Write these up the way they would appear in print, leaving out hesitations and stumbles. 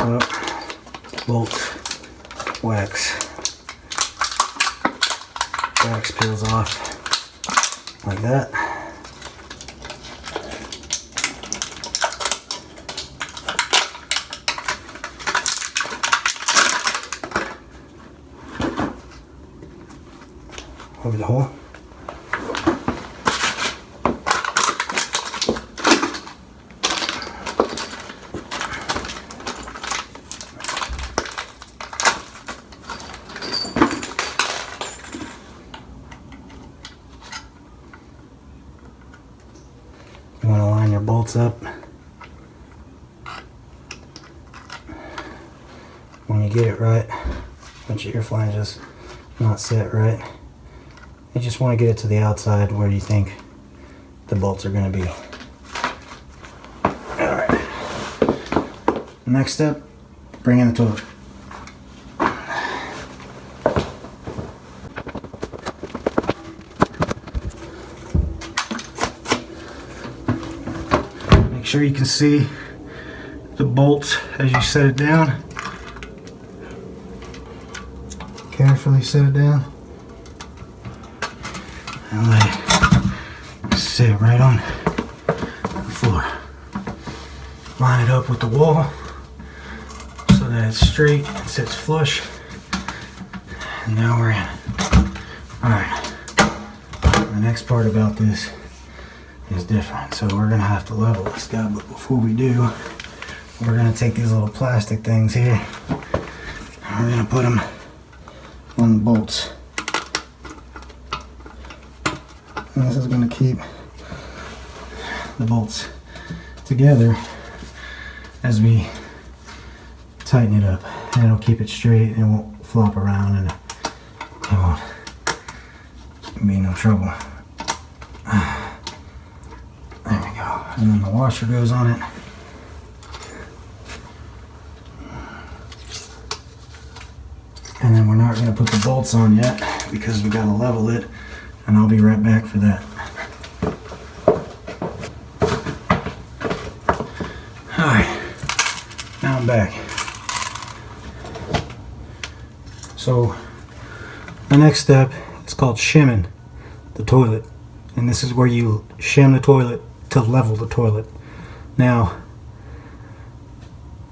up, bolts, wax. Wax peels off like that. Over the hole. You want to line your bolts up. When you get it right, once your ear flanges not set right, you just want to get it to the outside where you think the bolts are going to be. Alright. Next step, bring in the toilet. Make sure you can see the bolts as you set it down. Carefully set it down. And let it sit right on the floor. Line it up with the wall so that it's straight and sits flush. And now we're in. Alright. The next part about this is different. So we're going to have to level this guy, but before we do, we're going to take these little plastic things here and we're going to put them on the bolts. And this is going to keep the bolts together as we tighten it up. And it'll keep it straight and it won't flop around and it won't be no trouble. There we go. And then the washer goes on it. And then we're not going to put the bolts on yet because we got to level it. And I'll be right back for that. Alright, now I'm back. So, the next step is called shimming the toilet. And this is where you shim the toilet to level the toilet. Now,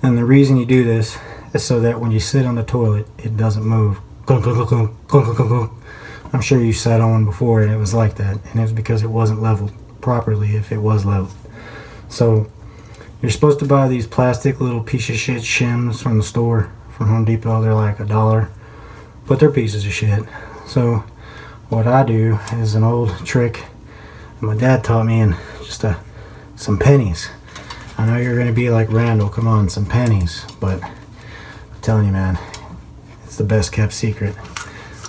and the reason you do this is so that when you sit on the toilet, it doesn't move. I'm sure you sat on one before and it was like that, and it was because it wasn't leveled properly if it was leveled. So you're supposed to buy these plastic little piece of shit shims from the store, from Home Depot. They're like $1, but they're pieces of shit. So what I do is an old trick my dad taught me, and just some pennies. I know you're gonna be like, Randall, come on, some pennies, but I'm telling you, man, it's the best kept secret.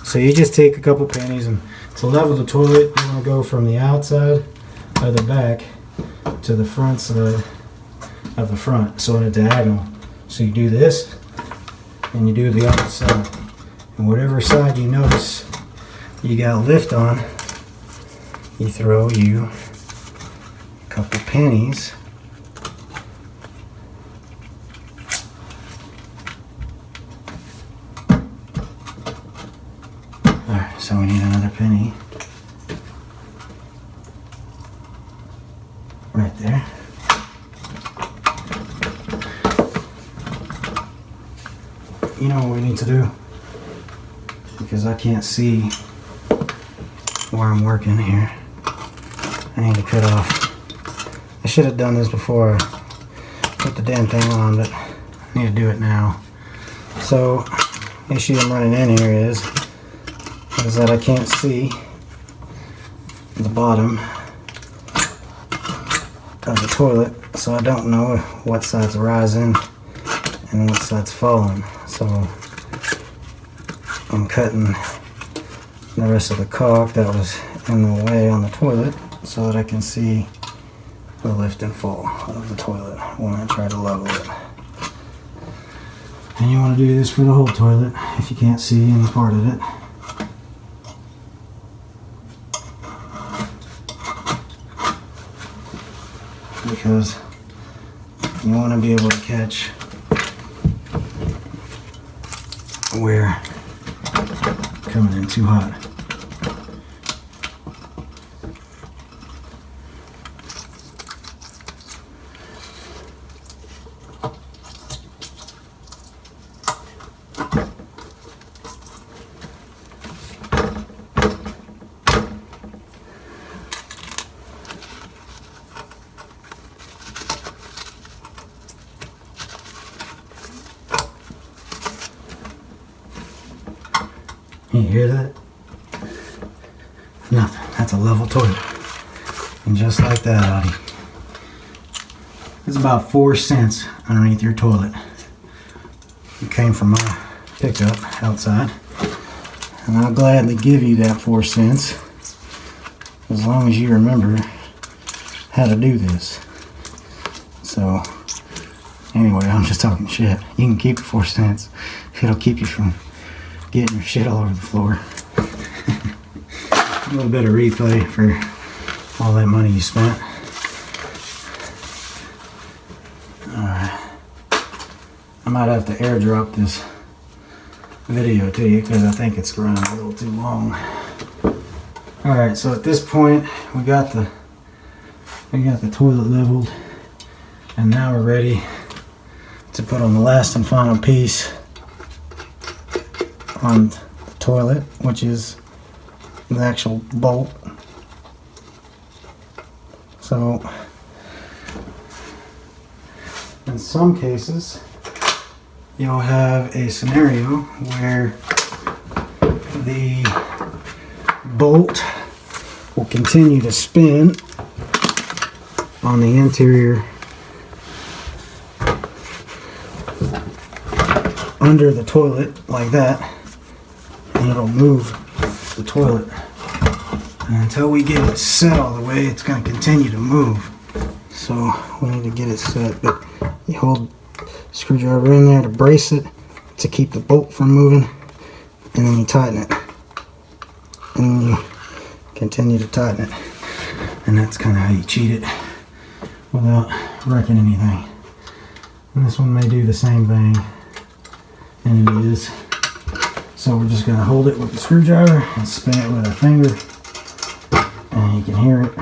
So you just take a couple pennies, and to level the toilet, you want to go from the outside of the back to the front side of the front, so in a diagonal. So you do this, and you do the other side. And whatever side you notice you got a lift on, you throw you a couple pennies. Alright, so we need another penny right there. You know what we need to do? Because I can't see where I'm working here. I need to cut off. I should have done this before I put the damn thing on, but I need to do it now. So, the issue I'm running in here is that I can't see the bottom of the toilet, so I don't know what side's rising and what side's falling. So I'm cutting the rest of the caulk that was in the way on the toilet so that I can see the lift and fall of the toilet when I try to level it. And you want to do this for the whole toilet if you can't see any part of it. Because you want to be able to catch where coming in too hot. You hear that? Nothing. That's a level toilet. And just like that, Audie. It's about 4 cents underneath your toilet. It came from my pickup outside. And I'll gladly give you that 4 cents as long as you remember how to do this. So, anyway, I'm just talking shit. You can keep your 4 cents. It'll keep you from getting your shit all over the floor. A little bit of replay for all that money you spent. Alright. I might have to airdrop this video to you because I think it's running a little too long. Alright, so at this point we got the toilet leveled, and now we're ready to put on the last and final piece on the toilet, which is the actual bolt. So in some cases you'll have a scenario where the bolt will continue to spin on the interior under the toilet like that, and it'll move the toilet. And until we get it set all the way, it's going to continue to move. So we need to get it set, but you hold the screwdriver in there to brace it to keep the bolt from moving, and then you tighten it, and then you continue to tighten it, and that's kind of how you cheat it without wrecking anything. And this one may do the same thing, and it is. So we're just going to hold it with the screwdriver and spin it with our finger, and you can hear it.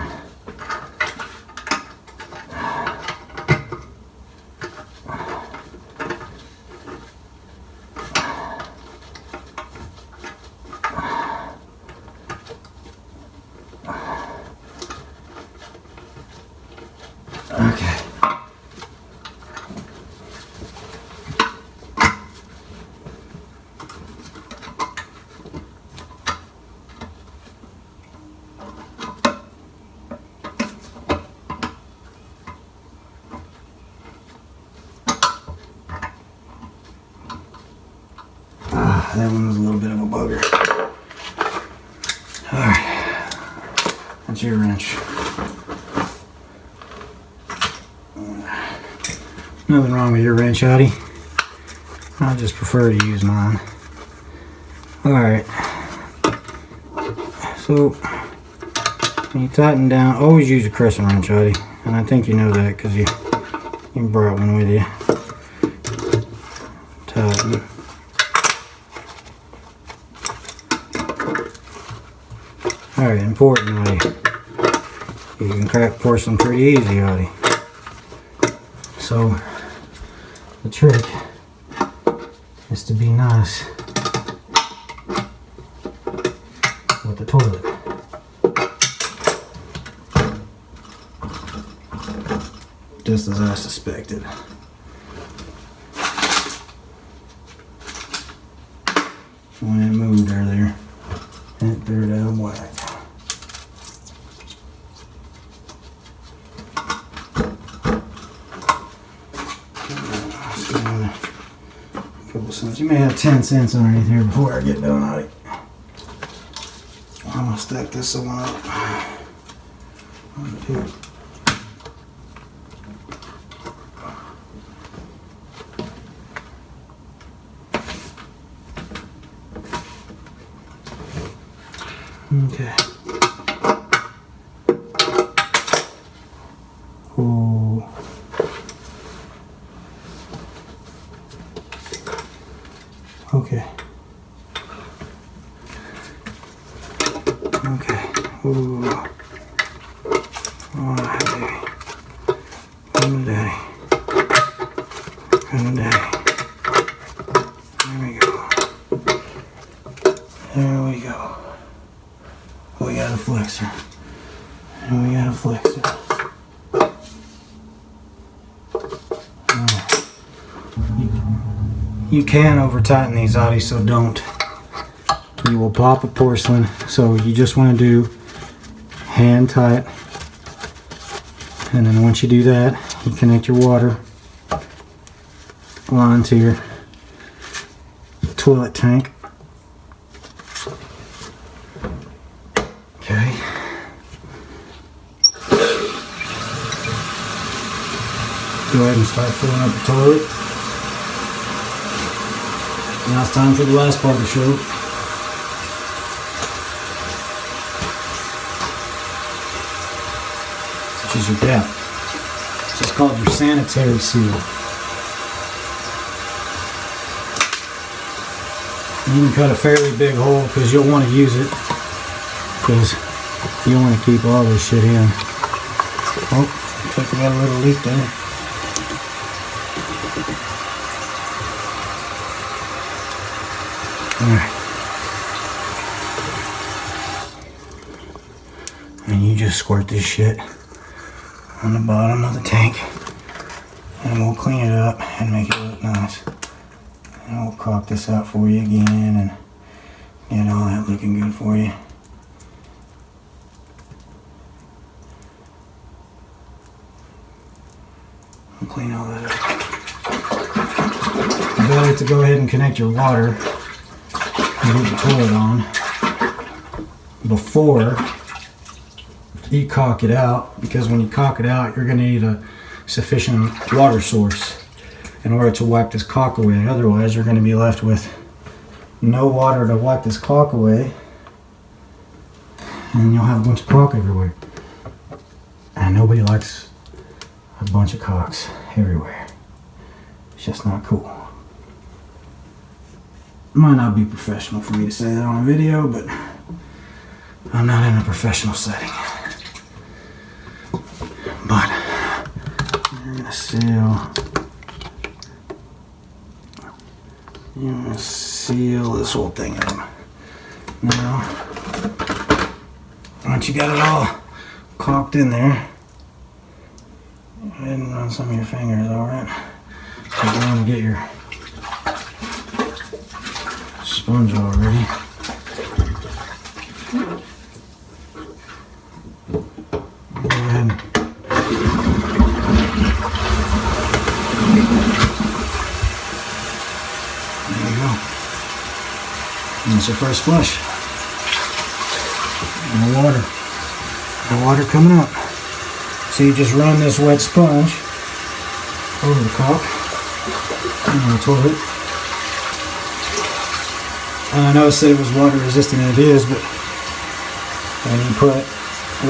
Okay. That one was a little bit of a bugger. Alright, that's your wrench. Nothing wrong with your wrench, Audie. I just prefer to use mine. Alright, so when you tighten down, always use a crescent wrench, Audie. And I think you know that because you brought one with you. Tighten. Alright, important, Audie. You can crack porcelain pretty easy, Audie. So, the trick is to be nice with the toilet. Just as I suspected. When it moved earlier, and it threw it out of whack. Couple cents. You may have 10 cents underneath here before I get done on it. I'm gonna stack this one up. 1, 2. Okay. Oh. Okay. of day. There we go. There we go. We got a flexor. And we got a flexor. You can over tighten these oddies, so don't. You will pop a porcelain. So you just want to do hand tight. And then once you do that, you connect your water line to your toilet tank. Okay. Go ahead and start filling up the toilet. Now it's time for the last part of the show. Which is your cap. This is called your sanitary seal. You can cut a fairly big hole because you'll want to use it. Because you want to keep all this shit in. Oh, looks like we got a little leak there. Alright. And you just squirt this shit on the bottom of the tank. And we'll clean it up and make it look nice. And we'll caulk this out for you again and get all that looking good for you. We'll clean all that up. You better to go ahead and connect your water and leave the toilet on before you caulk it out, because when you caulk it out, you're going to need a sufficient water source in order to wipe this caulk away. Otherwise, you're going to be left with no water to wipe this caulk away, and you'll have a bunch of caulk everywhere. And nobody likes a bunch of caulks everywhere. It's just not cool. It might not be professional for me to say that on a video, but I'm not in a professional setting. But you're gonna seal this whole thing up. Now, once you got it all caulked in there, go ahead and run some of your fingers, alright? So you want to get your sponge all ready. Go ahead. There you go. And it's your first flush. No water. No water coming up. So you just run this wet sponge over the caulk and the toilet. And I know I said it was water resistant, and it is, but when you put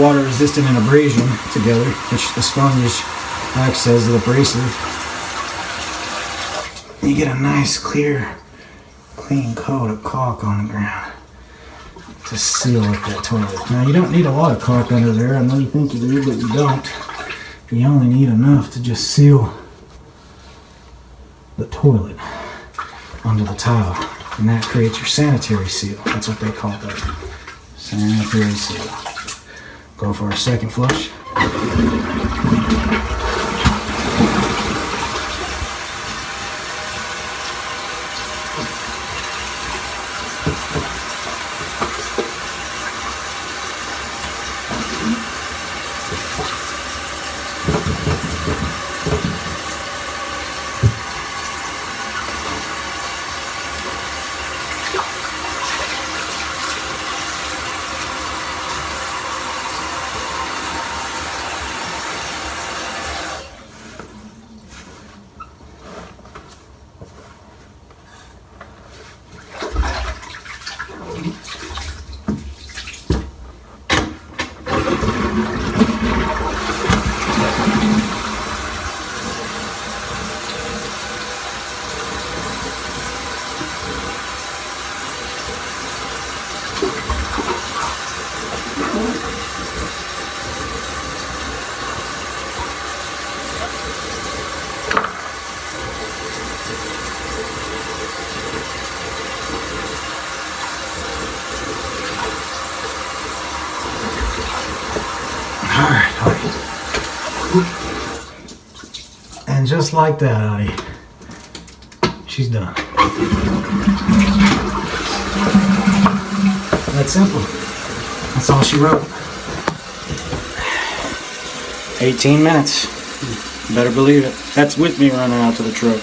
water resistant and abrasion together, which the sponge acts as an abrasive, you get a nice, clear, clean coat of caulk on the ground to seal up that toilet. Now, you don't need a lot of caulk under there. I know you think you do, but you don't. You only need enough to just seal the toilet under the tile. And that creates your sanitary seal. That's what they call that. Sanitary seal. Go for our second flush. Alright, Audie. And just like that, Audie, she's done. That's simple. That's all she wrote. 18 minutes. Better believe it. That's with me running out to the truck.